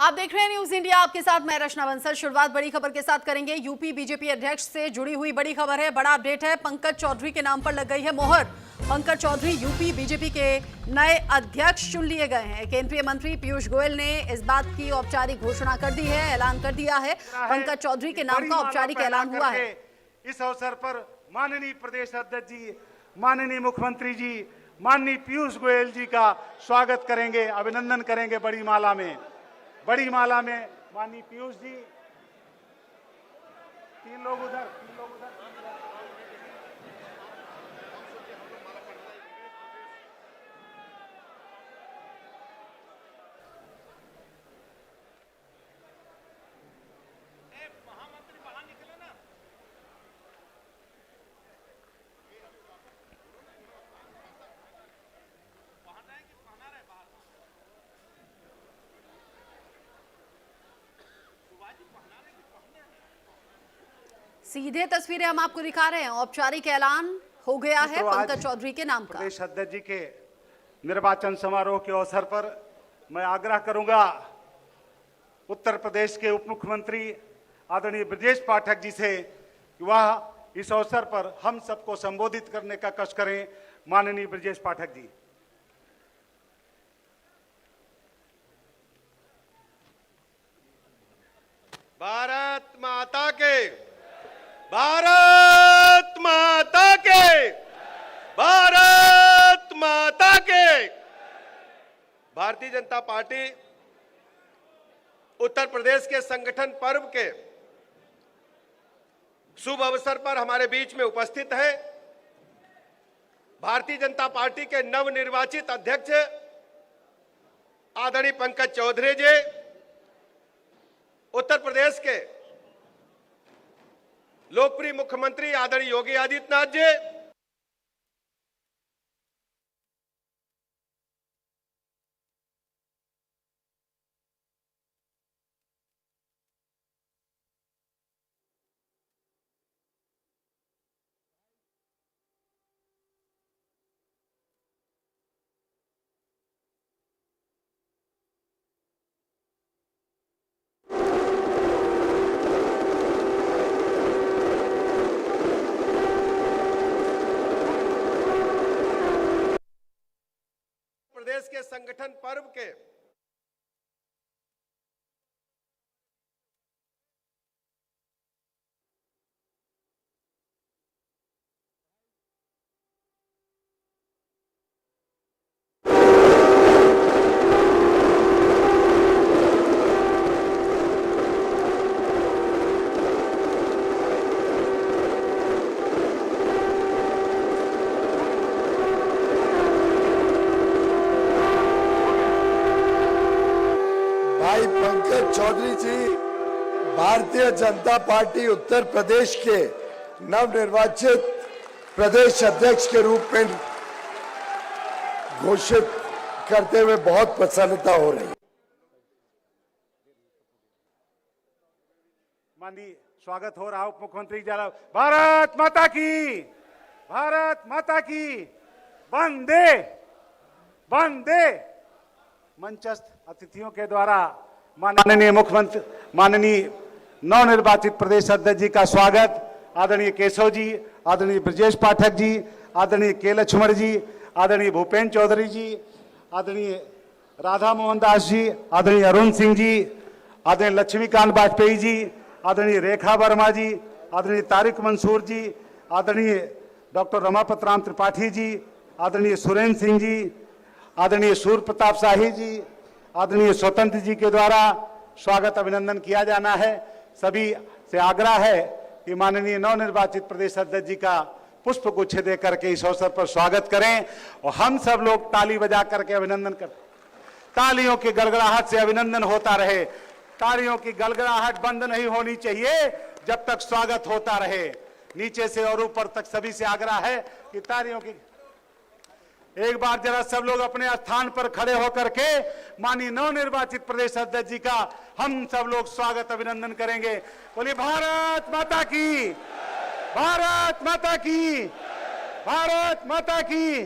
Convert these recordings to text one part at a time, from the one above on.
आप देख रहे हैं न्यूज इंडिया, आपके साथ मैं रचना बंसल। शुरुआत बड़ी खबर के साथ करेंगे। यूपी बीजेपी अध्यक्ष से जुड़ी हुई बड़ी खबर है। बड़ा अपडेट है, पंकज चौधरी के नाम पर लग गई है मोहर। पंकज चौधरी यूपी बीजेपी के नए अध्यक्ष चुन लिए गए हैं। केंद्रीय मंत्री पीयूष गोयल ने इस बात की औपचारिक घोषणा कर दी है, ऐलान कर दिया है। पंकज चौधरी के नाम का औपचारिक ऐलान हुआ है। इस अवसर पर माननीय प्रदेश अध्यक्ष जी, माननीय मुख्यमंत्री जी, माननीय पीयूष गोयल जी का स्वागत करेंगे, अभिनंदन करेंगे बड़ी माला में। बड़ी माला में माननीय पीयूष जी, तीन लोग उधर। सीधे तस्वीरें हम आपको दिखा रहे हैं। औपचारिक ऐलान हो गया है पंकज चौधरी के नाम का। प्रदेश अध्यक्ष जी के निर्वाचन समारोह के अवसर पर मैं आग्रह करूंगा उत्तर प्रदेश के उप मुख्यमंत्री आदरणीय ब्रजेश पाठक जी से कि वह इस अवसर पर हम सबको संबोधित करने का कष्ट करें। माननीय ब्रजेश पाठक जी। भारत माता के, भारत माता के, भारत माता के। भारतीय जनता पार्टी उत्तर प्रदेश के संगठन पर्व के शुभ अवसर पर हमारे बीच में उपस्थित है। भारतीय जनता पार्टी के नवनिर्वाचित अध्यक्ष आदरणीय पंकज चौधरी जी, उत्तर प्रदेश के लोकप्रिय मुख्यमंत्री आदरणीय योगी आदित्यनाथ जी, प्रदेश के संगठन पर्व के भाई पंकज चौधरी जी भारतीय जनता पार्टी उत्तर प्रदेश के नवनिर्वाचित प्रदेश अध्यक्ष के रूप में घोषित करते हुए बहुत प्रसन्नता हो रही है। माननीय स्वागत हो रहा उप मुख्यमंत्री जी। भारत माता की, भारत माता की, वंदे वंदे। मंचस्थ अतिथियों के द्वारा माननीय मुख्यमंत्री, माननीय नवनिर्वाचित प्रदेश अध्यक्ष जी का स्वागत। आदरणीय केशव जी, आदरणीय ब्रजेश पाठक जी, आदरणीय के लक्ष्मण जी, आदरणीय भूपेन्द्र चौधरी जी, आदरणीय राधा मोहन दास जी, आदरणीय अरुण सिंह जी, आदरणीय लक्ष्मीकांत वाजपेयी जी, आदरणीय रेखा वर्मा जी, आदरणीय तारिक मंसूर जी, आदरणीय डॉक्टर रमापत राम त्रिपाठी जी, आदरणीय सुरेंद्र सिंह जी, आदरणीय सूर्य प्रताप शाही जी, आदरणीय स्वतंत्र जी के द्वारा स्वागत अभिनंदन किया जाना है। सभी से आग्रह है कि माननीय नवनिर्वाचित प्रदेश अध्यक्ष जी का पुष्प गुच्छ दे करके इस अवसर पर स्वागत करें और हम सब लोग ताली बजा करके अभिनंदन करें। तालियों की गड़गड़ाहट से अभिनंदन होता रहे। तालियों की गड़गड़ाहट बंद नहीं होनी चाहिए जब तक स्वागत होता रहे। नीचे से और ऊपर तक सभी से आग्रह है कि तालियों की एक बार जरा सब लोग अपने स्थान पर खड़े होकर के माननीय नवनिर्वाचित प्रदेश अध्यक्ष जी का हम सब लोग स्वागत अभिनंदन करेंगे। बोलिए भारत माता की, भारत माता की, भारत माता की।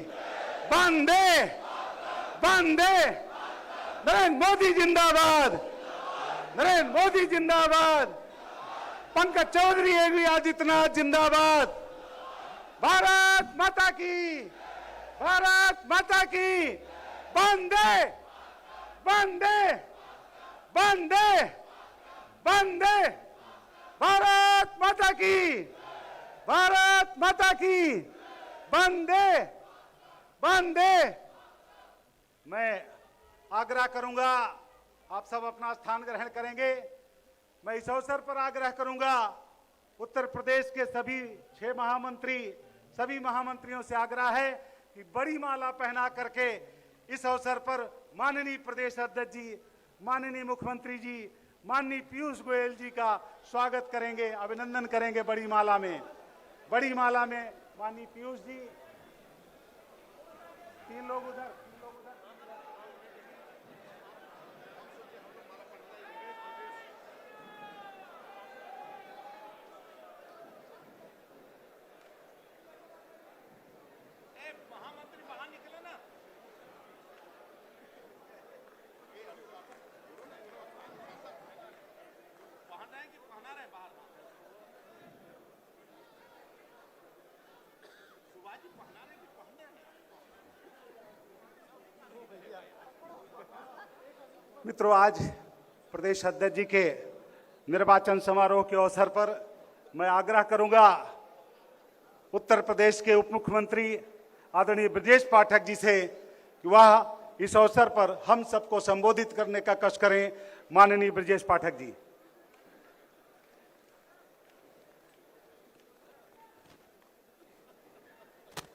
वंदे वंदे। नरेंद्र मोदी जिंदाबाद, नरेंद्र मोदी जिंदाबाद, पंकज चौधरी योगी आदित्यनाथ जिंदाबाद, भारत माता की, भारत माता की, वंदे वंदे वंदे वंदे, भारत माता की, भारत माता की, वंदे वंदे। मैं आग्रह करूंगा, आप सब अपना स्थान ग्रहण करेंगे। मैं इस अवसर पर आग्रह करूंगा, उत्तर प्रदेश के सभी 6 महामंत्री, सभी महामंत्रियों से आग्रह है कि बड़ी माला पहना करके इस अवसर पर माननीय प्रदेश अध्यक्ष जी, माननीय मुख्यमंत्री जी, माननीय पीयूष गोयल जी का स्वागत करेंगे, अभिनंदन करेंगे बड़ी माला में। बड़ी माला में माननीय पीयूष जी, 3 लोग उधर, 3 लोग उधर। महामंत्री बाहर निकले ना। पहना है कि पहना रहे बाहर? सुभाष जी पहना रहे कि पहने हैं? मित्रों, आज प्रदेश अध्यक्ष जी के निर्वाचन समारोह के अवसर पर मैं आग्रह करूंगा उत्तर प्रदेश के उप मुख्यमंत्री आदरणीय ब्रजेश पाठक जी से कि वह इस अवसर पर हम सबको संबोधित करने का कष्ट करें। माननीय ब्रजेश पाठक जी।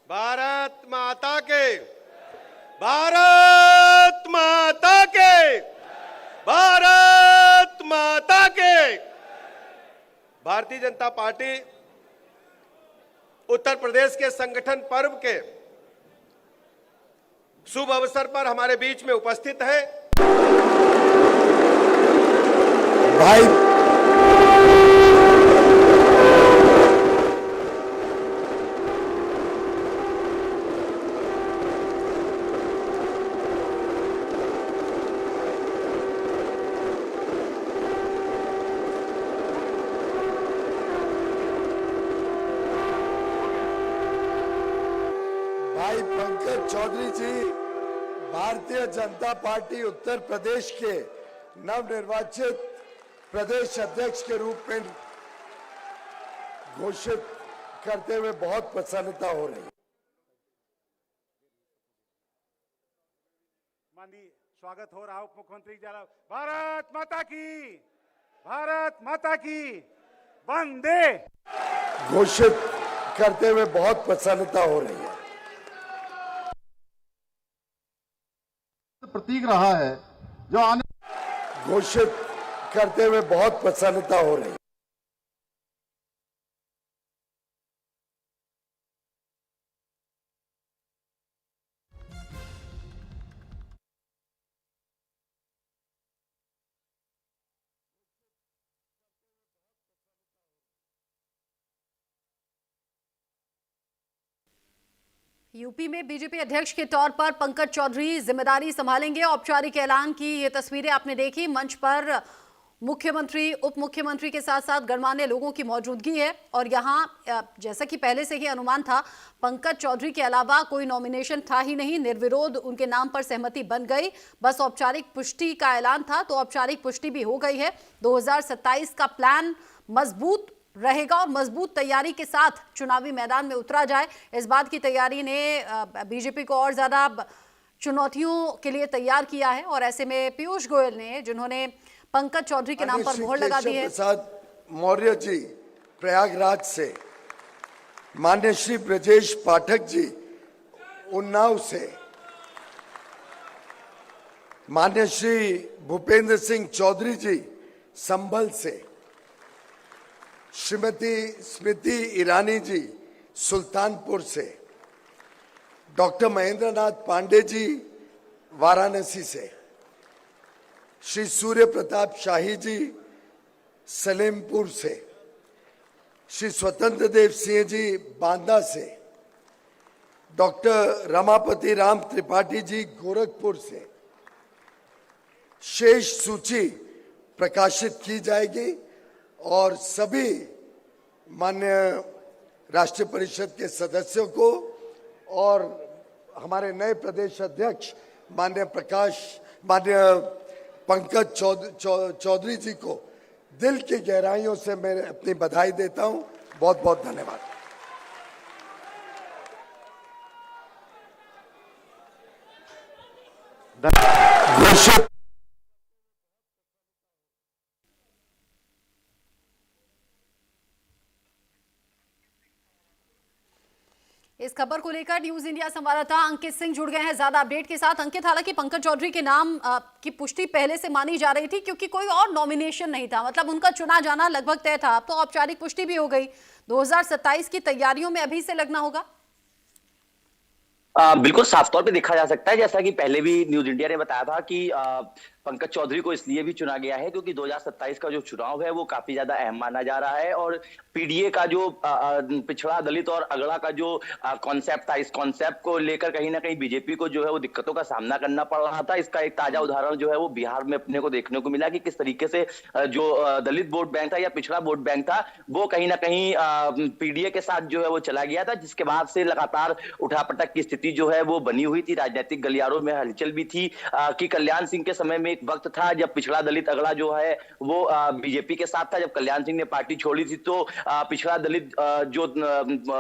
भारत माता के, भारत माता के, भारत माता के। भारतीय जनता पार्टी उत्तर प्रदेश के संगठन पर्व के शुभ अवसर पर हमारे बीच में उपस्थित है। भाई भाई पंकज चौधरी जी भारतीय जनता पार्टी उत्तर प्रदेश के नवनिर्वाचित प्रदेश अध्यक्ष के रूप में घोषित करते हुए बहुत प्रसन्नता हो रही है। माननीय स्वागत हो रहा उप मुख्यमंत्री जी। भारत माता की, भारत माता की, वंदे। घोषित करते हुए बहुत प्रसन्नता हो रही है। प्रतीक रहा है जो आने घोषित करते हुए बहुत प्रसन्नता हो रही है। यूपी में बीजेपी अध्यक्ष के तौर पर पंकज चौधरी जिम्मेदारी संभालेंगे। औपचारिक ऐलान की ये तस्वीरें आपने देखी। मंच पर मुख्यमंत्री, उप मुख्यमंत्री के साथ साथ गणमान्य लोगों की मौजूदगी है और यहाँ जैसा कि पहले से ही अनुमान था, पंकज चौधरी के अलावा कोई नॉमिनेशन था ही नहीं। निर्विरोध उनके नाम पर सहमति बन गई, बस औपचारिक पुष्टि का ऐलान था, तो औपचारिक पुष्टि भी हो गई है। 2027 का प्लान मजबूत रहेगा और मजबूत तैयारी के साथ चुनावी मैदान में उतरा जाए, इस बात की तैयारी ने बीजेपी को और ज्यादा चुनौतियों के लिए तैयार किया है। और ऐसे में पीयूष गोयल ने, जिन्होंने पंकज चौधरी के नाम पर मोहर लगा दी है, प्रसाद मौर्य जी प्रयागराज से, मान्य श्री ब्रजेश पाठक जी उन्नाव से, मान्य श्री भूपेंद्र सिंह चौधरी जी संभल से, श्रीमती स्मृति ईरानी जी सुल्तानपुर से, डॉक्टर महेंद्र नाथ पांडे जी वाराणसी से, श्री सूर्य प्रताप शाही जी सलेमपुर से, श्री स्वतंत्र देव सिंह जी बांदा से, डॉक्टर रमापति राम त्रिपाठी जी गोरखपुर से, शेष सूची प्रकाशित की जाएगी और सभी माननीय राष्ट्रीय परिषद के सदस्यों को और हमारे नए प्रदेश अध्यक्ष माननीय पंकज चौधरी जी को दिल की गहराइयों से मैं अपनी बधाई देता हूं। बहुत बहुत धन्यवाद। घोषित इस खबर को लेकर न्यूज इंडिया संवाददाता अंकित सिंह जुड़ गए हैं ज्यादा अपडेट के साथ। अंकित, हालांकि पंकज चौधरी के नाम की पुष्टि पहले से मानी जा रही थी क्योंकि कोई और नॉमिनेशन नहीं था, मतलब उनका चुना जाना लगभग तय था। अब तो औपचारिक पुष्टि भी हो गई। 2027 की तैयारियों में अभी से लगना होगा। बिल्कुल साफ तौर पे देखा जा सकता है, जैसा कि पहले भी न्यूज इंडिया ने बताया था कि पंकज चौधरी को इसलिए भी चुना गया है क्योंकि 2027 का जो चुनाव है वो काफी ज्यादा अहम माना जा रहा है और पीडीए का जो पिछड़ा दलित और अगड़ा का जो कॉन्सेप्ट था, इस कॉन्सेप्ट को लेकर कहीं ना कहीं बीजेपी को जो है वो दिक्कतों का सामना करना पड़ रहा था। इसका एक ताजा उदाहरण जो है वो बिहार में अपने को देखने को मिला कि किस तरीके से जो दलित वोट बैंक था या पिछड़ा वोट बैंक था वो कहीं ना कहीं पीडीए के साथ जो है वो चला गया था, जिसके बाद से लगातार उठापटक की स्थिति जो है वो बनी हुई थी। राजनीतिक गलियारों में हलचल भी थी कि कल्याण सिंह के समय में एक वक्त था जब पिछड़ा दलित अगड़ा जो है वो बीजेपी के साथ था। जब कल्याण सिंह ने पार्टी छोड़ी थी तो पिछड़ा दलित जो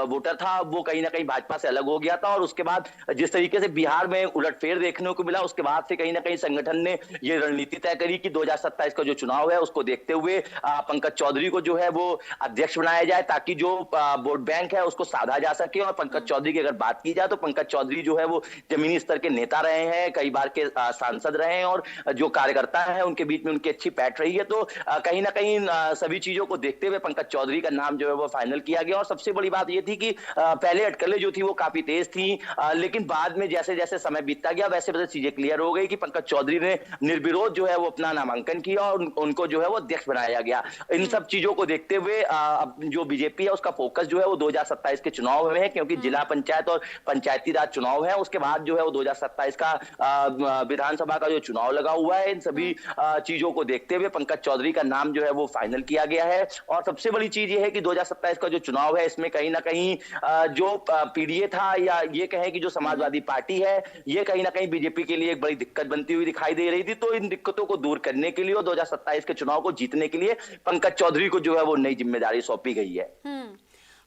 वोटर था वो कहीं ना कहीं भाजपा से अलग हो गया था और उसके बाद जिस तरीके से बिहार में उलटफेर देखने को मिला, उसके बाद से कहीं ना कहीं संगठन ने ये रणनीति तय करी कि 2027 का जो चुनाव है उसको देखते हुए पंकज चौधरी को जो है वो अध्यक्ष बनाया जाए ताकि जो वोट बैंक है उसको साधा जा सके। और पंकज चौधरी की अगर बात की जाए तो पंकज चौधरी जो है वो जमीनी स्तर के नेता रहे हैं, कई बार के सांसद रहे हैं और जो कार्यकर्ता हैं उनके बीच में उनकी अच्छी पैठ रही है। तो कहीं ना कहीं सभी चीजों को देखते हुए पंकज चौधरी का नाम जो है वो फाइनल किया गया। और सबसे बड़ी बात यह थी कि पहले अटकलें जो थी वो काफी तेज थी, लेकिन बाद में जैसे जैसे समय बीतता गया वैसे वैसे चीजें क्लियर हो गई कि पंकज चौधरी ने निर्विरोध जो है वो अपना नामांकन किया और उनको जो है वो अध्यक्ष बनाया गया। इन सब चीजों को देखते हुए अब जो बीजेपी है उसका फोकस जो है वो 2027 के चुनाव में है, क्योंकि जिला पंचायत और पंचायती राज चुनाव है, उसके बाद जो है वो 2027 का विधानसभा का जो चुनाव लगा हुआ है। इन सभी चीजों को देखते हुए पंकज चौधरी का नाम जो है वो फाइनल किया गया है। और सबसे बड़ी चीज ये है कि 2027 का जो चुनाव है इसमें कहीं ना कहीं जो पीडीए था या ये कहें कि जो समाजवादी पार्टी है ये कहीं ना कहीं बीजेपी के लिए एक बड़ी दिक्कत बनती हुई दिखाई दे रही थी। तो इन दिक्कतों को दूर करने के लिए और 2027 के चुनाव को जीतने के लिए पंकज चौधरी को जो है वो नई जिम्मेदारी सौंपी गई है।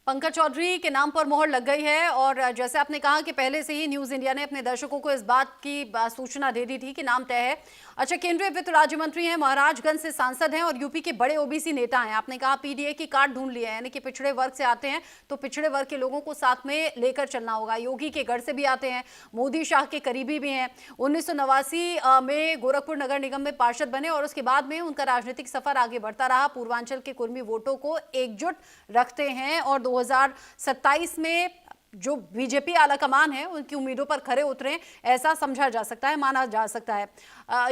पंकज चौधरी के नाम पर मोहर लग गई है और जैसे आपने कहा कि पहले से ही न्यूज इंडिया ने अपने दर्शकों को इस बात की सूचना दे दी थी कि नाम तय है। अच्छा, केंद्रीय वित्त राज्य मंत्री हैं, महाराजगंज से सांसद हैं और यूपी के बड़े ओबीसी नेता हैं। आपने कहा पीडीए की कार्ड ढूंढ लिया है, यानी कि पिछड़े वर्ग से आते हैं तो पिछड़े वर्ग के लोगों को साथ में लेकर चलना होगा। योगी के गढ़ से भी आते हैं, मोदी शाह के करीबी भी हैं। 1989 में गोरखपुर नगर निगम में पार्षद बने और उसके बाद में उनका राजनीतिक सफर आगे बढ़ता रहा। पूर्वांचल के कुर्मी वोटों को एकजुट रखते हैं और 2027 में जो बीजेपी आलाकमान है उनकी उम्मीदों पर खरे उतरे, ऐसा समझा जा सकता है, माना जा सकता है।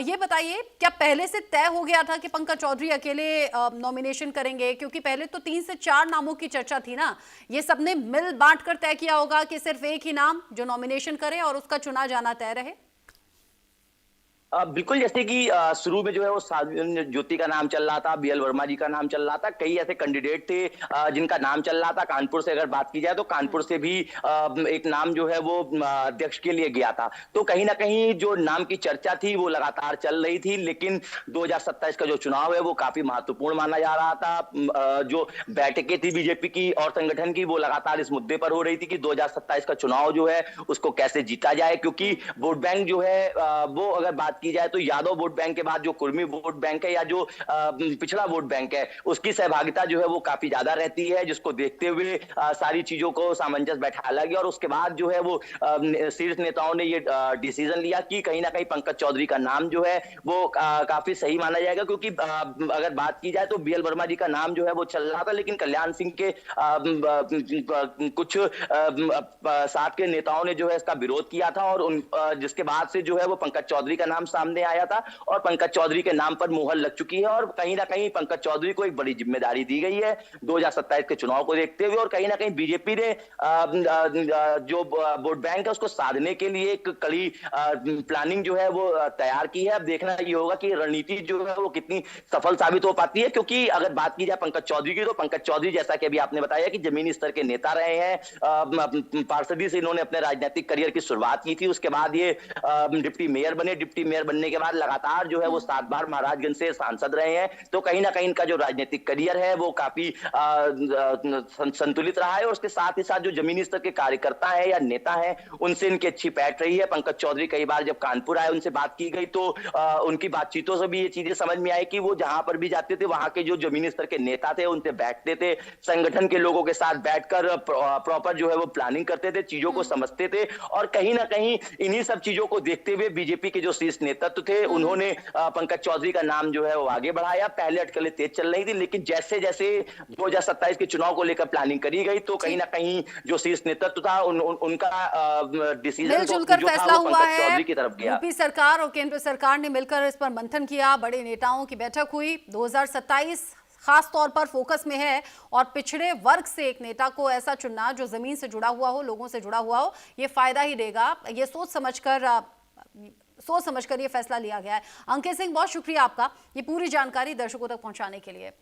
ये बताइए, क्या पहले से तय हो गया था कि पंकज चौधरी अकेले नॉमिनेशन करेंगे? क्योंकि पहले तो 3 से 4 नामों की चर्चा थी ना। ये सबने मिल बांट कर तय किया होगा कि सिर्फ एक ही नाम जो नॉमिनेशन करे और उसका चुना जाना तय रहे? बिल्कुल, जैसे कि शुरू में जो है वो साधन ज्योति का नाम चल रहा था, बीएल वर्मा जी का नाम चल रहा था, कई ऐसे कैंडिडेट थे जिनका नाम चल रहा था। कानपुर से अगर बात की जाए तो कानपुर से भी एक नाम जो है वो अध्यक्ष के लिए गया था। तो कहीं ना कहीं जो नाम की चर्चा थी वो लगातार चल रही थी, लेकिन 2027 का जो चुनाव है वो काफी महत्वपूर्ण माना जा रहा था। जो बैठकें थी बीजेपी की और संगठन की वो लगातार इस मुद्दे पर हो रही थी कि 2027 का चुनाव जो है उसको कैसे जीता जाए, क्योंकि वोट बैंक जो है वो अगर बात की जाए तो यादव वोट बैंक के बाद जो कुर्मी वोट बैंक है या जो पिछड़ा वोट बैंक है उसकी सहभागिता जो है वो काफी ज्यादा रहती है, जिसको देखते हुए सारी चीजों को सामंजस्य बैठाया गया। और उसके बाद जो है वो शीर्ष नेताओं ने ये डिसीजन लिया कि कहीं ना कहीं पंकज चौधरी का नाम जो है वो काफी सही माना जाएगा, क्योंकि अगर बात की जाए तो बीएल वर्मा जी का नाम जो है वो चल रहा था, लेकिन कल्याण सिंह के कुछ साथ के नेताओं ने जो है इसका विरोध किया था और जिसके बाद से जो है वो पंकज चौधरी का नाम सामने आया था और पंकज चौधरी के नाम पर मुहर लग चुकी है और कहीं ना कहीं पंकज चौधरी को एक बड़ी जिम्मेदारी दी गई है 2027 के चुनाव को देखते हुए। और कहीं ना कहीं बीजेपी ने जो वोट बैंक है उसको साधने के लिए एक कड़ी प्लानिंग जो है वो तैयार की है। अब देखना ये होगा कि रणनीति जो है वो कितनी सफल साबित हो पाती है, क्योंकि अगर बात की जाए पंकज चौधरी की तो पंकज चौधरी जैसा कि अभी आपने बताया कि जमीनी स्तर के नेता रहे हैं। पार्षदी से इन्होंने अपने राजनीतिक करियर की शुरुआत की थी, उसके बाद ये डिप्टी मेयर बने। डिप्टी मेयर बनने के बाद लगातार जो है वो 7 बार महाराजगंज से सांसद रहे हैं। तो कहीं ना कहीं इनका जो राजनीतिक करियर है वो काफी संतुलित रहा है और उसके साथ ही साथ जो जमीनी स्तर के कार्यकर्ता है या नेता है उनसे इनकी अच्छी पैठ रही है। पंकज चौधरी कई बार जब कानपुर आए उनसे बात की गई तो उनकी बातचीतों से भी ये चीजें समझ में आई कि वो जहां पर भी जाते थे वहां के जो जमीनी स्तर के नेता थे उनसे बैठते थे, संगठन के लोगों के साथ बैठकर प्रॉपर जो है वो प्लानिंग करते थे, चीजों को समझते थे। और कहीं ना कहीं इन्हीं सब चीजों को देखते हुए बीजेपी के जो शीर्ष नेतृत्व थे उन्होंने पंकज चौधरी का नाम जो है वो आगे बढ़ाया। पहले अटकलें तेज चल रही थी, लेकिन जैसे जैसे 2027 के चुनाव को लेकर प्लानिंग करी गई तो कहीं ना कहीं जो शीर्ष नेतृत्व था उनका डिसीजन मिलजुल कर फैसला हुआ है। चौधरी की तरफ गया। यूपी सरकार और केंद्र सरकार ने मिलकर इस पर मंथन किया, बड़े नेताओं की बैठक हुई। 2027 खास तौर पर फोकस में है और पिछड़े वर्ग से एक नेता को ऐसा चुनना जो जमीन से जुड़ा हुआ हो, लोगों से जुड़ा हुआ हो, ये फायदा ही देगा। ये सोच समझकर ये फैसला लिया गया है। अंकित सिंह, बहुत शुक्रिया आपका ये पूरी जानकारी दर्शकों तक पहुंचाने के लिए।